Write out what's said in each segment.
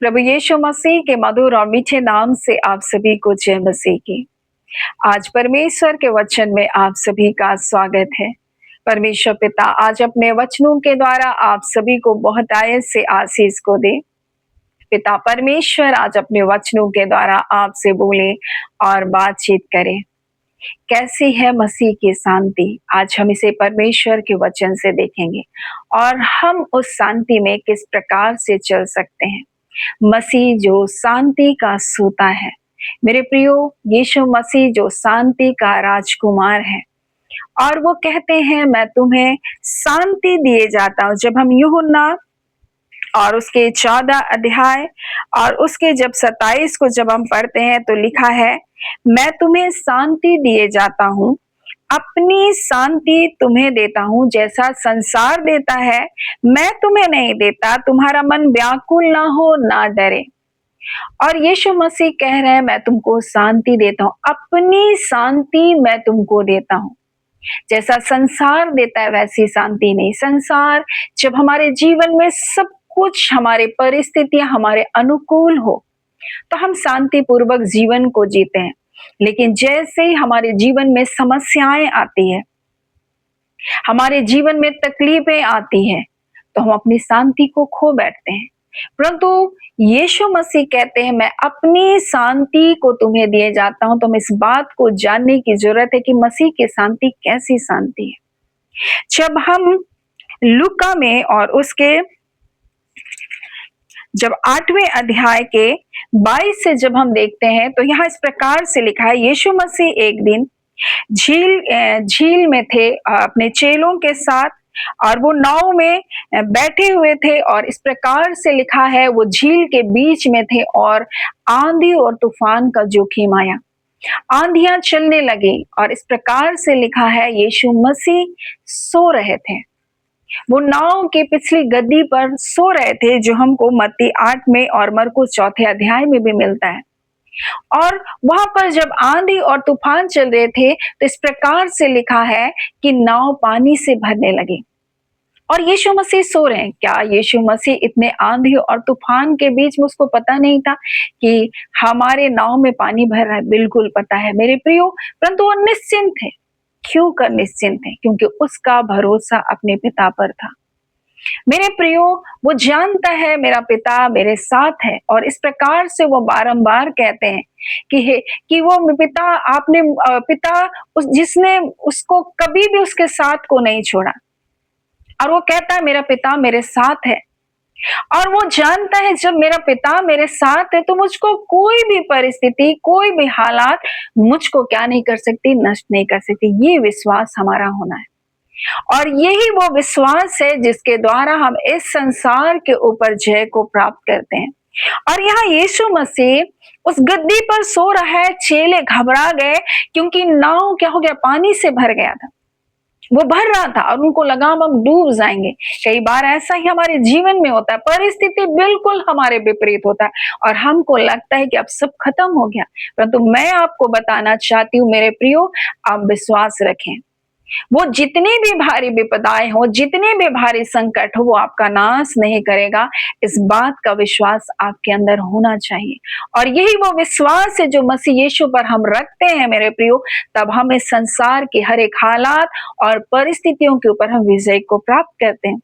प्रभु यीशु मसीह के मधुर और मीठे नाम से आप सभी को जय मसीह की। आज परमेश्वर के वचन में आप सभी का स्वागत है। परमेश्वर पिता आज अपने वचनों के द्वारा आप सभी को बहुतायत से आशीष को दे। पिता परमेश्वर आज अपने वचनों के द्वारा आपसे बोले और बातचीत करे। कैसी है मसीह की शांति, आज हम इसे परमेश्वर के वचन से देखेंगे और हम उस शांति में किस प्रकार से चल सकते हैं। मसीह जो शांति का सूता है, मेरे प्रियो, यीशु मसीह जो शांति का राजकुमार है और वो कहते हैं मैं तुम्हें शांति दिए जाता हूं। जब हम यूहन्ना और उसके 14 अध्याय और उसके जब 27 को जब हम पढ़ते हैं तो लिखा है, मैं तुम्हें शांति दिए जाता हूं, अपनी शांति तुम्हें देता हूं, जैसा संसार देता है मैं तुम्हें नहीं देता। तुम्हारा मन व्याकुल ना हो ना डरे। और यीशु मसीह कह रहे हैं मैं तुमको शांति देता हूं, अपनी शांति मैं तुमको देता हूं। जैसा संसार देता है वैसी शांति नहीं। संसार जब हमारे जीवन में सब कुछ हमारे परिस्थितियां हमारे अनुकूल हो तो हम शांति पूर्वक जीवन को जीते हैं, लेकिन जैसे ही हमारे जीवन में समस्याएं आती है, हमारे जीवन में तकलीफें आती हैं, तो हम अपनी शांति को खो बैठते हैं। परंतु यीशु मसीह कहते हैं मैं अपनी शांति को तुम्हें दिए जाता हूं। तो हमें इस बात को जानने की जरूरत है कि मसीह की शांति कैसी शांति है। जब हम लूका में और उसके जब 8वें अध्याय के 22 से जब हम देखते हैं तो यहाँ इस प्रकार से लिखा है, यीशु मसीह एक दिन झील में थे अपने चेलों के साथ और वो नाव में बैठे हुए थे और इस प्रकार से लिखा है वो झील के बीच में थे और आंधी और तूफान का जोखिम आया, आंधियां चलने लगी और इस प्रकार से लिखा है यीशु मसीह सो रहे थे। वो नाव की पिछली गद्दी पर सो रहे थे, जो हमको मत्ती 8 में और मरकुस 4 अध्याय में भी मिलता है। और वहां पर जब आंधी और तूफान चल रहे थे तो इस प्रकार से लिखा है कि नाव पानी से भरने लगी और यीशु मसीह सो रहे हैं। क्या यीशु मसीह इतने आंधी और तूफान के बीच में उसको पता नहीं था कि हमारे नाव में पानी भर रहा है? बिल्कुल पता है मेरे प्रियो, परंतु वो निश्चिंत थे। क्यों कर निश्चिंत है? क्योंकि उसका भरोसा अपने पिता पर था। मेरे प्रियो, वो जानता है मेरा पिता मेरे साथ है और इस प्रकार से वो बारंबार कहते हैं कि वो पिता आपने पिता जिसने उसको कभी भी उसके साथ को नहीं छोड़ा, और वो कहता है मेरा पिता मेरे साथ है। और वो जानता है जब मेरा पिता मेरे साथ है तो मुझको कोई भी परिस्थिति, कोई भी हालात मुझको क्या नहीं कर सकती, नष्ट नहीं कर सकती। ये विश्वास हमारा होना है और यही वो विश्वास है जिसके द्वारा हम इस संसार के ऊपर जय को प्राप्त करते हैं। और यहाँ यीशु मसीह उस गद्दी पर सो रहा है। चेले घबरा गए क्योंकि नाव क्या हो गया, पानी से भर गया था, वो भर रहा था और उनको लगा हम डूब जाएंगे। कई बार ऐसा ही हमारे जीवन में होता है, परिस्थिति बिल्कुल हमारे विपरीत होता है और हमको लगता है कि अब सब खत्म हो गया। परंतु मैं आपको बताना चाहती हूँ मेरे प्रियो, आप विश्वास रखें। वो जितनी भी भारी विपदाएं हो, जितने भी भारी संकट हो, वो आपका नाश नहीं करेगा। इस बात का विश्वास आपके अंदर होना चाहिए और यही वो विश्वास है जो मसीह यीशु पर हम रखते हैं मेरे प्रियो। तब हम इस संसार के हर एक हालात और परिस्थितियों के ऊपर हम विजय को प्राप्त करते हैं।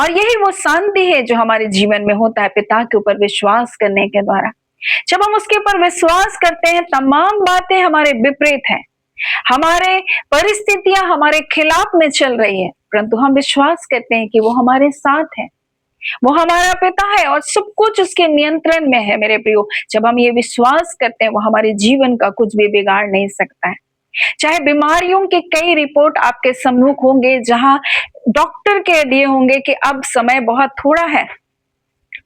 और यही वो शांति है जो हमारे जीवन में होता है पिता के ऊपर विश्वास करने के द्वारा। जब हम उसके ऊपर विश्वास करते हैं, तमाम बातें हमारे विपरीत हैं, हमारे परिस्थितियां हमारे खिलाफ में चल रही है, परंतु हम विश्वास करते हैं कि वो हमारे साथ है, वो हमारा पिता है और सब कुछ उसके नियंत्रण में है मेरे प्रियो। जब हम ये विश्वास करते हैं, वो हमारे जीवन का कुछ भी बिगाड़ नहीं सकता है। चाहे बीमारियों के कई रिपोर्ट आपके सम्मुख होंगे, जहां डॉक्टर कह दिए होंगे कि अब समय बहुत थोड़ा है,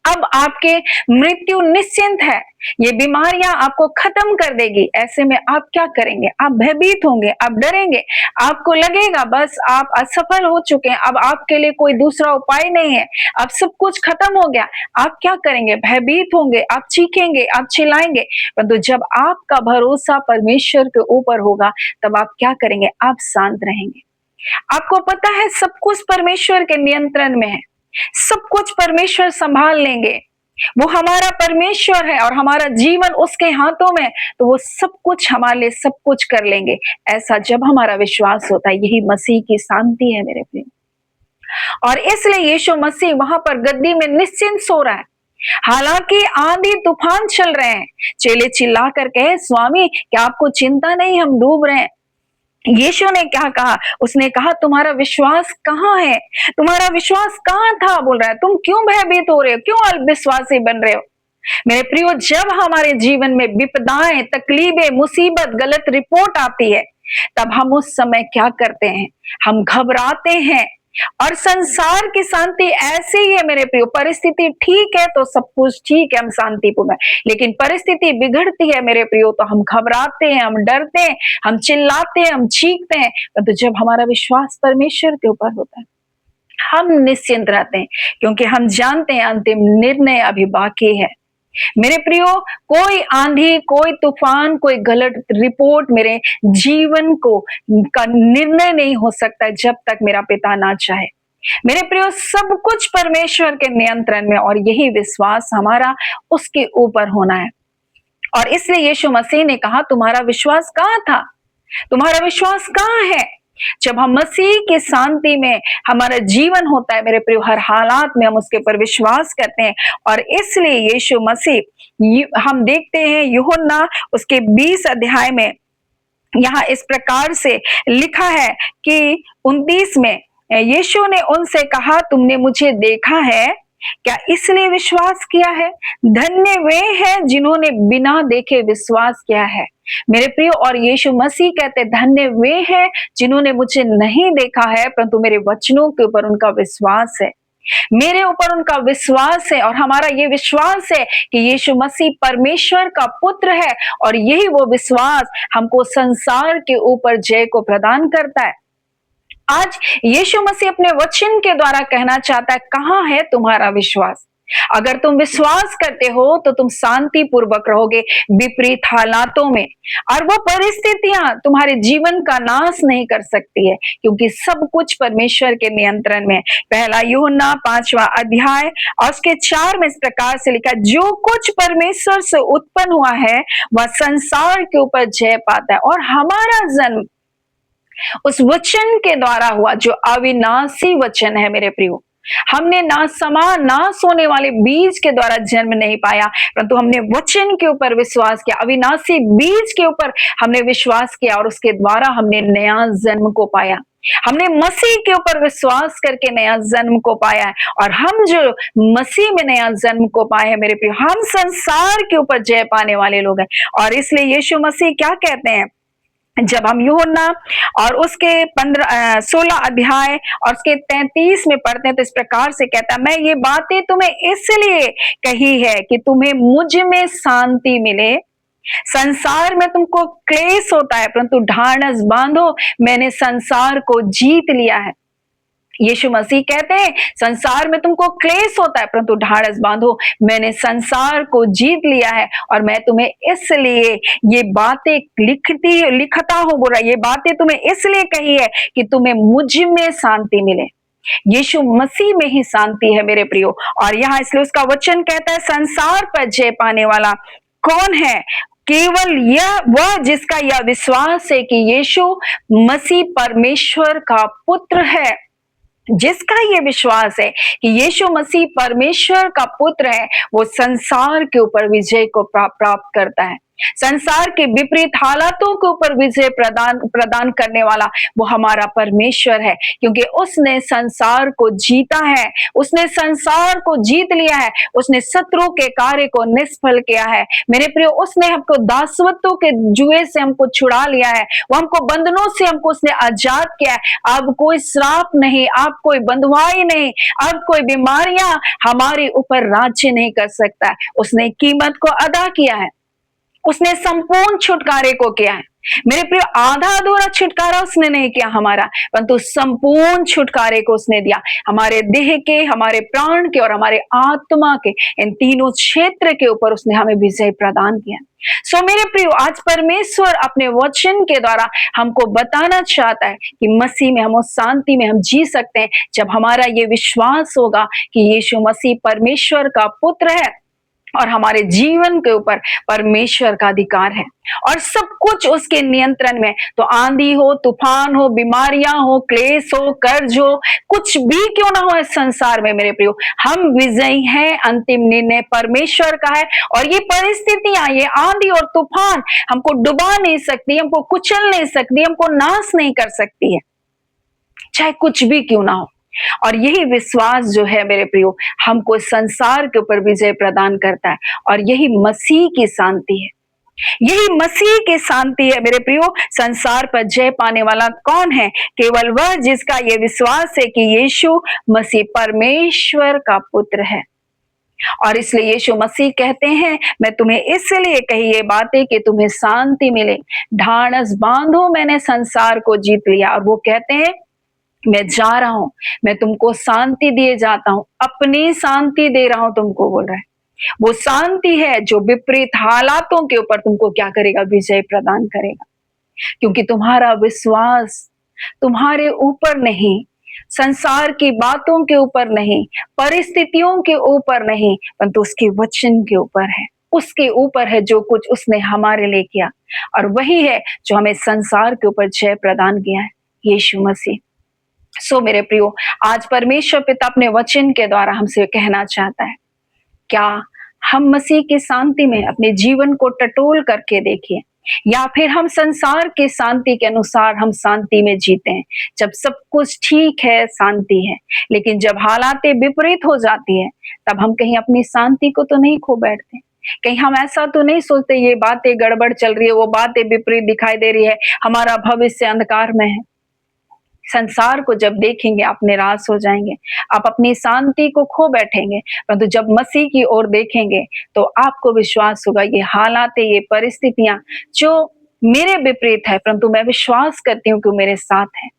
अब आपके मृत्यु निश्चिंत है, ये बीमारियां आपको खत्म कर देगी। ऐसे में आप क्या करेंगे? आप भयभीत होंगे, आप डरेंगे, आपको लगेगा बस आप असफल हो चुके हैं, अब आपके लिए कोई दूसरा उपाय नहीं है, अब सब कुछ खत्म हो गया। आप क्या करेंगे? भयभीत होंगे, आप चीखेंगे, आप चिल्लाएंगे। परंतु जब आपका भरोसा परमेश्वर के ऊपर होगा, तब आप क्या करेंगे? आप शांत रहेंगे। आपको पता है सब कुछ परमेश्वर के नियंत्रण में है, सब कुछ परमेश्वर संभाल लेंगे। वो हमारा परमेश्वर है और हमारा जीवन उसके हाथों में, तो वो सब कुछ हमारे लिए सब कुछ कर लेंगे। ऐसा जब हमारा विश्वास होता है, यही मसीह की शांति है मेरे प्रिय। और इसलिए यीशु मसीह वहां पर गद्दी में निश्चिंत सो रहा है। हालांकि आंधी तूफान चल रहे हैं, चेले चिल्ला कर कहे, स्वामी क्या आपको चिंता नहीं, हम डूब रहे हैं। यीशु ने क्या कहा? उसने कहा, तुम्हारा विश्वास कहाँ है? तुम्हारा विश्वास कहाँ था? बोल रहा है, तुम क्यों भयभीत हो रहे हो, क्यों अविश्वासी बन रहे हो? मेरे प्रियो, जब हमारे जीवन में विपदाएं, तकलीफें, मुसीबत, गलत रिपोर्ट आती है, तब हम उस समय क्या करते हैं? हम घबराते हैं। और संसार की शांति ऐसे ही है मेरे प्रियो, परिस्थिति ठीक है तो सब कुछ ठीक है, हम शांतिपूर्ण है। लेकिन परिस्थिति बिगड़ती है मेरे प्रियो, तो हम घबराते हैं, हम डरते हैं, हम चिल्लाते हैं, हम चीखते हैं। तो जब हमारा विश्वास परमेश्वर के ऊपर होता है, हम निश्चिंत रहते हैं, क्योंकि हम जानते हैं अंतिम निर्णय अभी बाकी है। मेरे प्रियो, कोई आंधी, कोई तूफान, कोई गलत रिपोर्ट मेरे जीवन को का निर्णय नहीं हो सकता जब तक मेरा पिता ना चाहे। मेरे प्रियो, सब कुछ परमेश्वर के नियंत्रण में, और यही विश्वास हमारा उसके ऊपर होना है। और इसलिए यीशु मसीह ने कहा, तुम्हारा विश्वास कहाँ था? तुम्हारा विश्वास कहाँ है? जब हम मसीह की शांति में हमारा जीवन होता है मेरे प्रिय, हर हालात में हम उसके ऊपर विश्वास करते हैं। और इसलिए यीशु मसीह, हम देखते हैं यूहन्ना उसके 20 अध्याय में, यहाँ इस प्रकार से लिखा है कि 29 में, यीशु ने उनसे कहा, तुमने मुझे देखा है, क्या इसलिए विश्वास किया है? धन्य वे हैं जिन्होंने बिना देखे विश्वास किया है। मेरे प्रियो, और यीशु मसीह कहते, धन्य वे हैं जिन्होंने मुझे नहीं देखा है, परंतु मेरे वचनों के ऊपर उनका विश्वास है। मेरे ऊपर उनका विश्वास है, और हमारा ये विश्वास है कि यीशु मसीह परमेश्वर का पुत्र है, और यही वो विश्वास हमको संसार के ऊपर जय को प्रदान करता है। आज यीशु मसीह अपने वचन के द्वारा कहना चाहता है, कहाँ है तुम्हारा विश्वास? अगर तुम विश्वास करते हो तो तुम शांति पूर्वक रहोगे विपरीत हालातों में, और वो परिस्थितियां तुम्हारे जीवन का नाश नहीं कर सकती है, क्योंकि सब कुछ परमेश्वर के नियंत्रण में। पहला यूहन्ना 5वां अध्याय और उसके 4 में इस प्रकार से लिखा, जो कुछ परमेश्वर से उत्पन्न हुआ है वह संसार के ऊपर जय पाता है, और हमारा जन्म उस वचन के द्वारा हुआ जो अविनाशी वचन है। मेरे प्रियो, हमने नाश होने वाले बीज के द्वारा जन्म नहीं पाया, परंतु हमने वचन के ऊपर विश्वास किया, अविनाशी बीज के ऊपर हमने विश्वास किया, और उसके द्वारा हमने नया जन्म को पाया। हमने मसीह के ऊपर विश्वास करके नया जन्म को पाया है, और हम जो मसीह में नया जन्म को पाए हैं मेरे प्रियो, हम संसार के ऊपर जय पाने वाले लोग हैं। और इसलिए यीशु मसीह क्या कहते हैं, जब हम यूहन्ना और उसके 16 अध्याय और उसके 33 में पढ़ते हैं, तो इस प्रकार से कहता है, मैं ये बातें तुम्हें इसलिए कही है कि तुम्हें मुझ में शांति मिले। संसार में तुमको क्लेश होता है, परंतु ढाढ़स बांधो, मैंने संसार को जीत लिया है। यीशु मसीह कहते हैं, संसार में तुमको क्लेश होता है, परंतु ढाढ़स बांधो, मैंने संसार को जीत लिया है। और मैं तुम्हें इसलिए ये बातें लिखता हूं, बोल रहा है, ये बातें तुम्हें इसलिए कही है कि तुम्हें मुझ में शांति मिले। यीशु मसीह में ही शांति है मेरे प्रियो। और यहाँ इसलिए उसका वचन कहता है, संसार पर जय पाने वाला कौन है? केवल यह वह जिसका यह विश्वास है कि यीशु मसीह परमेश्वर का पुत्र है। जिसका ये विश्वास है कि यीशु मसीह परमेश्वर का पुत्र है, वो संसार के ऊपर विजय को प्राप्त करता है। संसार के विपरीत हालातों के ऊपर विजय प्रदान करने वाला वो हमारा परमेश्वर है, क्योंकि उसने संसार को जीता है, उसने संसार को जीत लिया है, उसने शत्रु के कार्य को निष्फल किया है। मेरे प्रियो, उसने हमको दासत्व के जुए से हमको छुड़ा लिया है, वो हमको बंधनों से हमको उसने आजाद किया है। अब कोई श्राप नहीं, अब कोई बंधुआई नहीं, अब कोई बीमारियां हमारे ऊपर राज्य नहीं कर सकता है। उसने कीमत को अदा किया है, उसने संपूर्ण छुटकारे को किया है। मेरे प्रिय, आधा अधूरा छुटकारा उसने नहीं किया हमारा, परंतु संपूर्ण छुटकारे को उसने दिया। हमारे देह के, हमारे प्राण के और हमारे आत्मा के, इन तीनों क्षेत्र के ऊपर उसने हमें विजय प्रदान किया। सो मेरे प्रियो, आज परमेश्वर अपने वचन के द्वारा हमको बताना चाहता है कि मसीह में हम उस शांति में हम जी सकते हैं, जब हमारा ये विश्वास होगा कि यीशु मसीह परमेश्वर का पुत्र है। और हमारे जीवन के ऊपर परमेश्वर का अधिकार है और सब कुछ उसके नियंत्रण में। तो आंधी हो, तूफान हो, बीमारियां हो, क्लेश हो, कर्ज हो, कुछ भी क्यों ना हो इस संसार में मेरे प्रियो, हम विजयी हैं। अंतिम निर्णय परमेश्वर का है और ये परिस्थितियां, ये आंधी और तूफान हमको डुबा नहीं सकती, हमको कुचल नहीं सकती, हमको नाश नहीं कर सकती है, चाहे कुछ भी क्यों ना हो। और यही विश्वास जो है मेरे प्रियो, हमको संसार के ऊपर विजय प्रदान करता है और यही मसीह की शांति है। यही मसीह की शांति है मेरे प्रियो। संसार पर जय पाने वाला कौन है? केवल वह जिसका ये विश्वास है कि यीशु मसीह परमेश्वर का पुत्र है। और इसलिए यीशु मसीह कहते हैं, मैं तुम्हें इसलिए कही ये बातें कि तुम्हें शांति मिले। ढाढ़स बांधो, मैंने संसार को जीत लिया। और वो कहते हैं, मैं जा रहा हूं, मैं तुमको शांति दिए जाता हूं, अपनी शांति दे रहा हूं तुमको, बोल रहा है। वो शांति है जो विपरीत हालातों के ऊपर तुमको क्या करेगा? विजय प्रदान करेगा। क्योंकि तुम्हारा विश्वास तुम्हारे ऊपर नहीं, संसार की बातों के ऊपर नहीं, परिस्थितियों के ऊपर नहीं, परंतु उसके वचन के ऊपर है। उसके ऊपर है जो कुछ उसने हमारे लिए किया, और वही है जो हमें संसार के ऊपर जय प्रदान किया है, यीशु मसीह। सो मेरे प्रियो, आज परमेश्वर पिता अपने वचन के द्वारा हमसे कहना चाहता है, क्या हम मसीह की शांति में अपने जीवन को टटोल करके देखें, या फिर हम संसार की शांति के अनुसार हम शांति में जीते हैं? जब सब कुछ ठीक है, शांति है, लेकिन जब हालातें विपरीत हो जाती है, तब हम कहीं अपनी शांति को तो नहीं खो बैठते? कहीं हम ऐसा तो नहीं सोचते ये बातें गड़बड़ चल रही है, वो बातें विपरीत दिखाई दे रही है, हमारा भविष्य अंधकार में है? संसार को जब देखेंगे आप निराश हो जाएंगे, आप अपनी शांति को खो बैठेंगे, परंतु जब मसीह की ओर देखेंगे तो आपको विश्वास होगा, ये हालातें, ये परिस्थितियां जो मेरे विपरीत है, परंतु मैं विश्वास करती हूँ कि मेरे साथ है।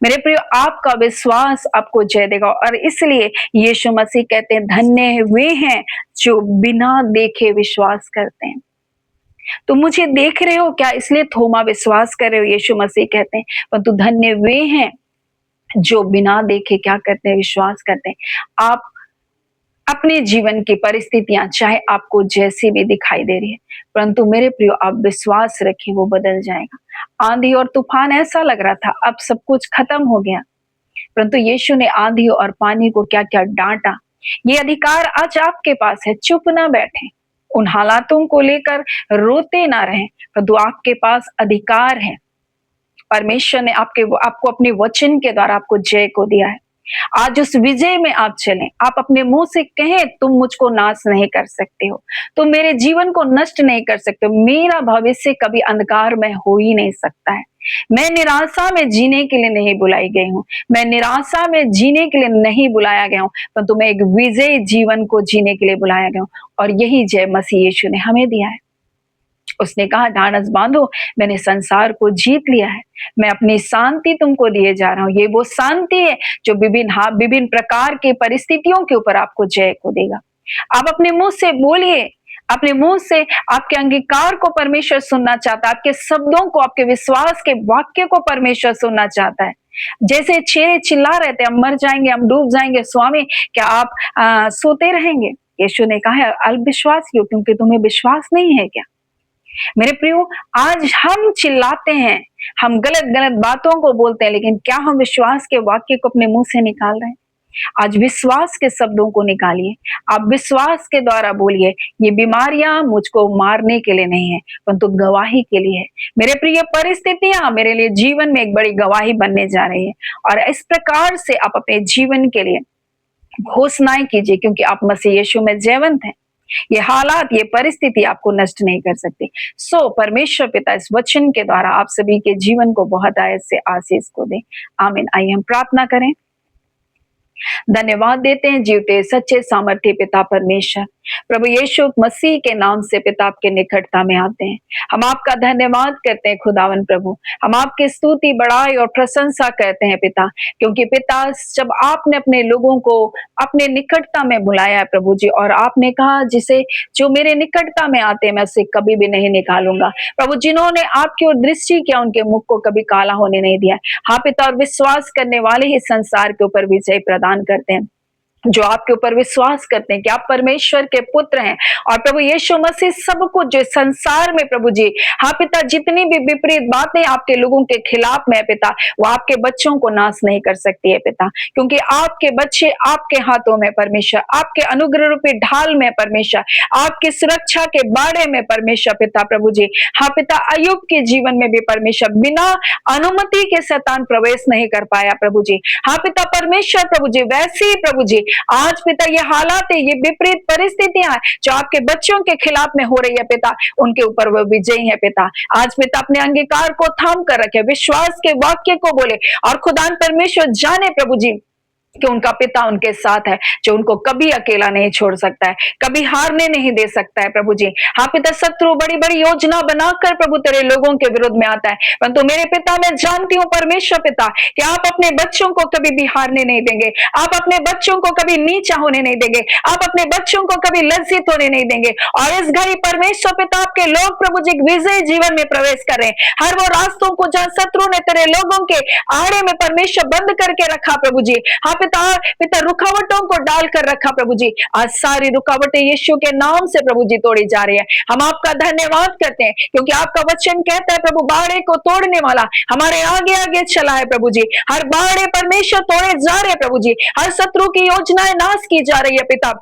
मेरे प्रियो, आपका विश्वास आपको जय देगा। और इसलिए यीशु मसीह कहते हैं, धन्य वे हैं जो बिना देखे विश्वास करते हैं। तो मुझे देख रहे हो क्या, इसलिए थोमा विश्वास कर रहे हो? यीशु मसीह कहते हैं, परंतु धन्य वे हैं जो बिना देखे क्या करते हैं? विश्वास करते हैं। आप अपने जीवन की परिस्थितियां चाहे आपको जैसी भी दिखाई दे रही है, परंतु मेरे प्रियो, आप विश्वास रखें, वो बदल जाएगा। आंधी और तूफान ऐसा लग रहा था अब सब कुछ खत्म हो गया, परंतु यीशु ने आंधी और पानी को क्या क्या डांटा। ये अधिकार आज आपके पास है। चुप ना बैठे, उन हालातों को लेकर रोते ना रहें, परंतु आपके पास अधिकार है। परमेश्वर ने आपको अपने वचन के द्वारा आपको जय को दिया है। आज उस विजय में आप चलें। आप अपने मुंह से कहें, तुम मुझको नाश नहीं कर सकते हो, तुम मेरे जीवन को नष्ट नहीं कर सकते हो, मेरा भविष्य कभी अंधकार में हो ही नहीं सकता है। मैं निराशा में जीने के लिए नहीं बुलाई गई हूँ, मैं निराशा में जीने के लिए नहीं बुलाया गया हूँ, परंतु मैं एक विजयी जीवन को जीने के लिए बुलाया गया हूँ। और यही जय मसीह यीशु ने हमें दिया है। उसने कहा, ढाढ़स बांधो, मैंने संसार को जीत लिया है, मैं अपनी शांति तुमको दिए जा रहा हूँ। ये वो शांति है जो विभिन्न प्रकार की परिस्थितियों के ऊपर आपको जय को देगा। आप अपने मुंह से बोलिए, अपने मुंह से आपके अंगीकार को परमेश्वर सुनना चाहता है, आपके शब्दों को, आपके विश्वास के वाक्य को परमेश्वर सुनना चाहता है। जैसे चेहरे चिल्ला रहे थे, हम मर जाएंगे, हम डूब जाएंगे, स्वामी क्या आप सोते रहेंगे? यीशु ने कहा है, अल्पविश्वासी हो, क्योंकि तुम्हें विश्वास नहीं है क्या? मेरे प्रियो, आज हम चिल्लाते हैं, हम गलत गलत बातों को बोलते हैं, लेकिन क्या हम विश्वास के वाक्य को अपने मुंह से निकाल रहे हैं? आज विश्वास के शब्दों को निकालिए। आप विश्वास के द्वारा बोलिए, ये बीमारियां मुझको मारने के लिए नहीं है, परंतु गवाही के लिए है। मेरे प्रिय, परिस्थितियां मेरे लिए जीवन में एक बड़ी गवाही बनने जा रही है। और इस प्रकार से आप अपने जीवन के लिए घोषणाएं कीजिए, क्योंकि आप मसीह यीशु में जयवंत हैं। ये हालात, ये परिस्थिति आपको नष्ट नहीं कर सकती। सो परमेश्वर पिता इस वचन के द्वारा आप सभी के जीवन को बहुत आयत से आशीष को दे। आमीन। आइए हम प्रार्थना करें। धन्यवाद देते हैं जीवते सच्चे सामर्थ्य पिता परमेश्वर, प्रभु यीशु मसीह के नाम से पिता आपके निकटता में आते हैं। हम आपका धन्यवाद करते हैं खुदावन प्रभु, हम आपकी स्तुति, बड़ाई और प्रशंसा करते हैं पिता, क्योंकि पिता जब आपने अपने लोगों को अपने निकटता में बुलाया है प्रभु जी, और आपने कहा जिसे जो मेरे निकटता में आते हैं मैं उसे कभी भी नहीं निकालूंगा। प्रभु, जिन्होंने आपकी ओर दृष्टि किया उनके मुख को कभी काला होने नहीं दिया। हाँ पिता, और विश्वास करने वाले ही संसार के ऊपर विजय प्रदान करते हैं। जो आपके ऊपर विश्वास करते हैं कि आप परमेश्वर के पुत्र हैं। और प्रभु यीशु मसीह सब कुछ जो संसार में प्रभु जी, हाँ पिता, जितनी भी विपरीत बातें आपके लोगों के खिलाफ में है पिता, वो आपके बच्चों को नाश नहीं कर सकती है पिता, क्योंकि आपके बच्चे आपके हाथों में परमेश्वर, आपके अनुग्रह रूपी ढाल में परमेश्वर, आपकी सुरक्षा के बाड़े में परमेश्वर पिता प्रभु जी। हाँ पिता, अय्यूब के जीवन में भी परमेश्वर बिना अनुमति के शैतान प्रवेश नहीं कर पाया प्रभु जी। हाँ पिता परमेश्वर प्रभु जी, वैसे ही प्रभु जी आज पिता ये हालात है, ये विपरीत परिस्थितियां जो आपके बच्चों के खिलाफ में हो रही है पिता, उनके ऊपर वो विजयी है पिता। आज पिता अपने अंगीकार को थाम कर रखे, विश्वास के वाक्य को बोले, और खुदान परमेश्वर जाने प्रभु जी कि उनका पिता उनके साथ है, जो उनको कभी अकेला नहीं छोड़ सकता है, कभी हारने नहीं दे सकता है प्रभु जी। हाँ पिता, शत्रु बड़ी बड़ी योजना बनाकर प्रभु तेरे लोगों के विरुद्ध में आता है, परंतु मेरे पिता मैं जानती हूँ परमेश्वर पिता कि आप अपने बच्चों को कभी भी हारने नहीं देंगे, आप अपने बच्चों को कभी नीचा होने नहीं देंगे, आप अपने बच्चों को कभी लज्जित होने नहीं देंगे। और इस घड़ी परमेश्वर पिता आपके लोग प्रभु जी विजय जीवन में प्रवेश कर रहे हैं। हर वो रास्तों को जहां शत्रु ने तेरे लोगों के आड़े में परमेश्वर बंद करके रखा प्रभु जी, हाँ पिता पिता रुकावटों को डालकर रखा प्रभु जी, आज सारी रुकावटें यीशु के नाम से प्रभु जी तोड़ी जा रही है। हम आपका धन्यवाद करते हैं, क्योंकि आपका वचन कहता है प्रभु, बाड़े को तोड़ने वाला हमारे आगे आगे चला है प्रभु जी। हर बाड़े परमेश्वर तोड़े जा रहे हैं प्रभु जी, हर शत्रु की योजनाएं नाश की जा रही है पिता।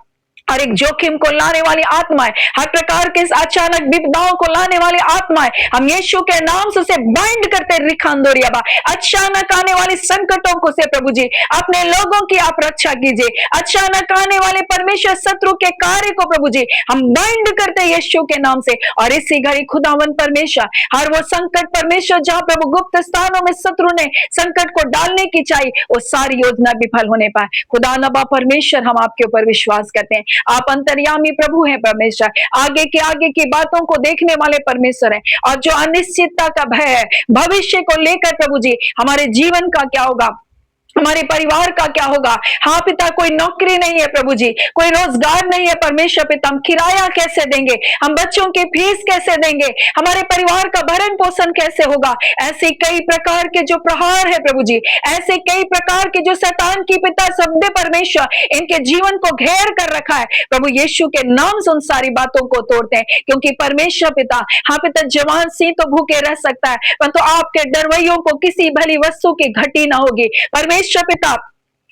हर एक जोखिम को लाने वाली आत्माएं, हर प्रकार के अचानक विपदाओं को लाने वाली आत्माएं, हम यीशु के नाम से उसे बाइंड करते रिखांदोरियाबा। अचानक आने वाली संकटों को से प्रभु जी अपने लोगों की आप रक्षा कीजिए। अचानक आने वाले परमेश्वर शत्रु के कार्य को प्रभु जी हम बाइंड करते यीशु के नाम से। और इसी घड़ी खुदावन परमेश्वर, हर वो संकट परमेश्वर जहां प्रभु गुप्त स्थानों में शत्रु ने संकट को डालने की चाहिए, वो सारी योजना विफल होने पाए। खुदा नबा परमेश्वर, हम आपके ऊपर विश्वास करते हैं, आप अंतर्यामी प्रभु हैं परमेश्वर, आगे की बातों को देखने वाले परमेश्वर हैं। और जो अनिश्चितता का भय है, भविष्य को लेकर प्रभु जी हमारे जीवन का क्या होगा, हमारे परिवार का क्या होगा, हाँ पिता कोई नौकरी नहीं है प्रभु जी, कोई रोजगार नहीं है परमेश्वर पिता, हम किराया कैसे देंगे, हम बच्चों की फीस कैसे देंगे, हमारे परिवार का भरण पोषण कैसे होगा। ऐसे कई प्रकार के जो प्रहार है प्रभु जी, ऐसे कई प्रकार के जो शैतान की पिता शब्द परमेश्वर इनके जीवन को घेर कर रखा है प्रभु, यीशु के नाम से उन सारी बातों को तोड़ते हैं। क्योंकि परमेश्वर पिता, हाँ पिता, जवान सी तो भूखे रह सकता है, परंतु आपके डरवैयों को किसी भली वस्तु की घटी ना होगी। परमेश्वर पिता,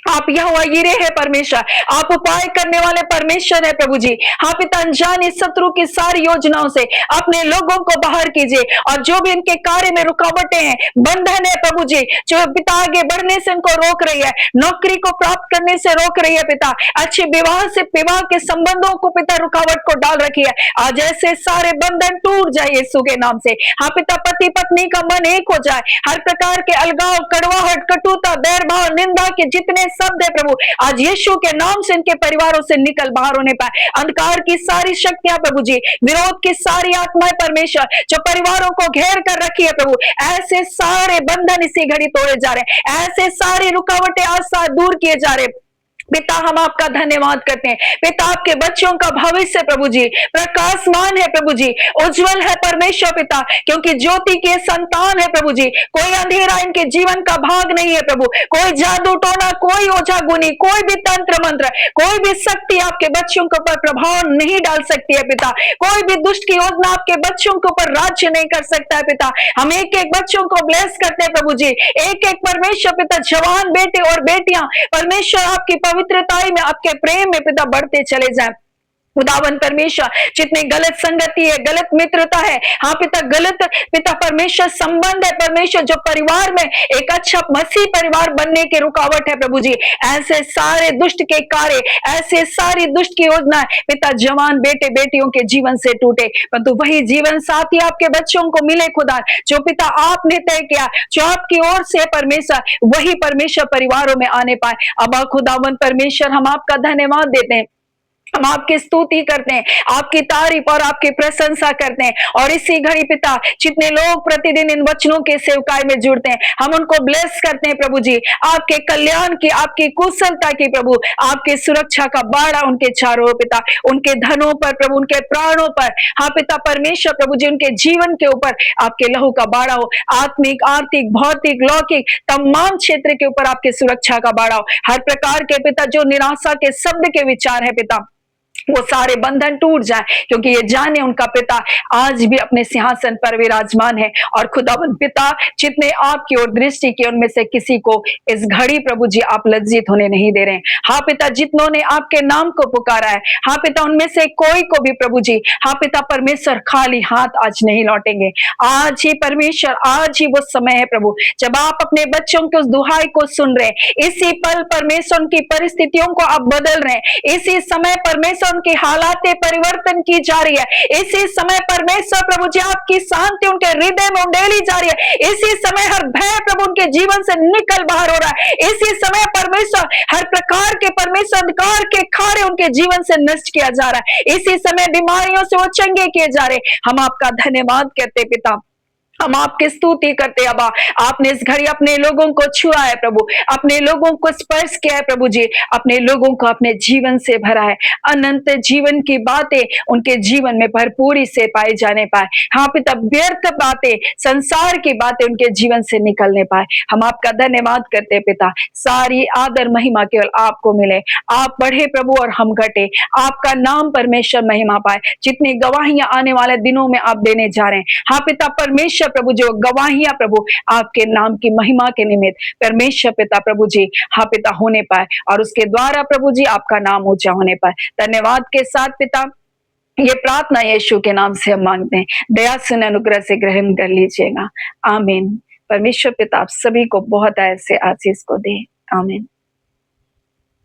आप यहोवा यिरे है परमेश्वर, आप उपाय करने वाले परमेश्वर है प्रभु जी। हाँ पिता, अनजाने शत्रु की सारी योजनाओं से अपने लोगों को बाहर कीजिए, और जो भी इनके कार्य में रुकावटें हैं, बंधन है प्रभु जी, जो पिता आगे बढ़ने से इनको रोक रही है, नौकरी को प्राप्त करने से रोक रही है पिता, अच्छे विवाह से विवाह के संबंधों को पिता रुकावट को डाल रखी है, आज ऐसे सारे बंधन टूट जाए यीशु के नाम से। हाँ पिता, पति पत्नी का मन एक हो जाए, हर प्रकार के अलगाव, कड़वाहट, कटुता, बैर भाव, निंदा के जितने शब्द है प्रभु, आज यीशु के नाम से इनके परिवारों से निकल बाहर होने पाए। अंधकार की सारी शक्तियां प्रभु जी, विरोध की सारी आत्माएं परमेश्वर जो परिवारों को घेर कर रखी है प्रभु, ऐसे सारे बंधन इसी घड़ी तोड़े जा रहे हैं, ऐसे सारी रुकावटें आज दूर किए जा रहे हैं। पिता, हम आपका धन्यवाद करते हैं पिता, आपके बच्चों का भविष्य प्रभु जी प्रकाशमान है प्रभु जी, उज्जवल है परमेश्वर पिता, क्योंकि ज्योति के संतान है प्रभु जी। कोई अंधेरा इनके जीवन का भाग नहीं है प्रभु, कोई जादू टोना, कोई ओझा गुनी, कोई भी तंत्र मंत्र, कोई भी शक्ति आपके बच्चों के ऊपर प्रभाव नहीं डाल सकती है पिता, कोई भी दुष्ट की योजना आपके बच्चों के ऊपर राज्य नहीं कर सकता है पिता। हम एक एक बच्चों को ब्लेस करते हैं प्रभु जी, एक एक परमेश्वर पिता जवान बेटे और बेटियां परमेश्वर आपकी पवित्रताई में, आपके प्रेम में पिता बढ़ते चले जाएं। खुदावन परमेश्वर, जितनी गलत संगति है, गलत मित्रता है, हाँ पिता, गलत पिता परमेश्वर संबंध है परमेश्वर, जो परिवार में एक अच्छा मसीह परिवार बनने के रुकावट है प्रभु जी, ऐसे सारे दुष्ट के कार्य, ऐसे सारी दुष्ट की योजना पिता जवान बेटे बेटियों के जीवन से टूटे, परंतु वही जीवन साथी आपके बच्चों को मिले खुदा, जो पिता आपने तय किया, जो आपकी ओर से परमेश्वर, वही परमेश्वर परिवारों में आने पाए। अब खुदावन परमेश्वर, हम आपका धन्यवाद देते हैं हम आपकी स्तुति करते हैं, आपकी तारीफ और आपकी प्रशंसा करते हैं। और इसी घड़ी पिता, जितने लोग प्रतिदिन इन वचनों के सेवकाई में जुड़ते हैं, हम उनको ब्लेस करते हैं प्रभु जी, आपके कल्याण की, आपकी कुशलता की प्रभु, आपकी सुरक्षा का बाड़ा उनके चारों ओर पिता, उनके धनों पर प्रभु, उनके प्राणों पर, हाँ पिता परमेश्वर प्रभु जी, उनके जीवन के ऊपर आपके लहू का बाड़ा हो। आत्मिक, आर्थिक, भौतिक, लौकिक तमाम क्षेत्र के ऊपर आपकी सुरक्षा का बाड़ा हो। हर प्रकार के पिता जो निराशा के शब्द के विचार है पिता, वो सारे बंधन टूट जाए, क्योंकि ये जाने उनका पिता आज भी अपने सिंहासन पर विराजमान है। और खुदावंद पिता, जितने आपकी ओर दृष्टि की, उनमें से किसी को इस घड़ी प्रभु जी आप लज्जित होने नहीं दे रहे हैं। हाँ पिता, जितनों ने आपके नाम को पुकारा है, हाँ पिता, उनमें से कोई को भी प्रभु जी, हाँ पिता परमेश्वर, खाली हाथ आज नहीं लौटेंगे। आज ही परमेश्वर, आज ही वो समय है प्रभु, जब आप अपने बच्चों के उस दुहाई को सुन रहे हैं। इसी पल परमेश्वर उनकी परिस्थितियों को आप बदल रहे हैं। इसी समय परमेश्वर उनकी हालातें परिवर्तन की जा रही है। इसी समय परमेश्वर प्रभु जी आपकी शांति उनके हृदय में उंडेली जा रही है। इसी समय हर भय प्रभु उनके जीवन से निकल बाहर हो रहा है। इसी समय परमेश्वर हर प्रकार के परमेश्वर अंधकार के खारे उनके जीवन से नष्ट किया जा रहा है। इसी समय बीमारियों से वो चंगे किए जा रहे। हम आपका धन्यवाद करते पिता, हम आपकी स्तुति करते अबा। आपने इस घड़ी अपने लोगों को छुआ है प्रभु, अपने लोगों को स्पर्श किया है प्रभु जी, अपने लोगों को अपने जीवन से भरा है। अनंत जीवन की बातें उनके जीवन में भरपूरी से पाए जाने पाए। हाँ पिता, व्यर्थ बातें, संसार की बातें उनके जीवन से निकलने पाए। हम आपका धन्यवाद करते पिता। सारी आदर महिमा केवल आपको मिले। आप बढ़े प्रभु और हम घटे। आपका नाम परमेश्वर महिमा पाए। जितनी गवाहियां आने वाले दिनों में आप देने जा रहे हैं, हाँ पिता परमेश्वर प्रभु, जो गवाहियां प्रभु आपके नाम की महिमा के निमित्त परमेश्वर पिता प्रभु जी, हाँ पिता होने पाए, और उसके द्वारा प्रभु जी आपका नाम ऊंचा होने पाए। धन्यवाद के साथ पिता, ये प्रार्थना यीशु के नाम से हम मांगते हैं। दया से अनुग्रह से ग्रहण कर लीजिएगा। आमीन। परमेश्वर पिता आप सभी को बहुत ऐसे आशीष को दे। आमीन।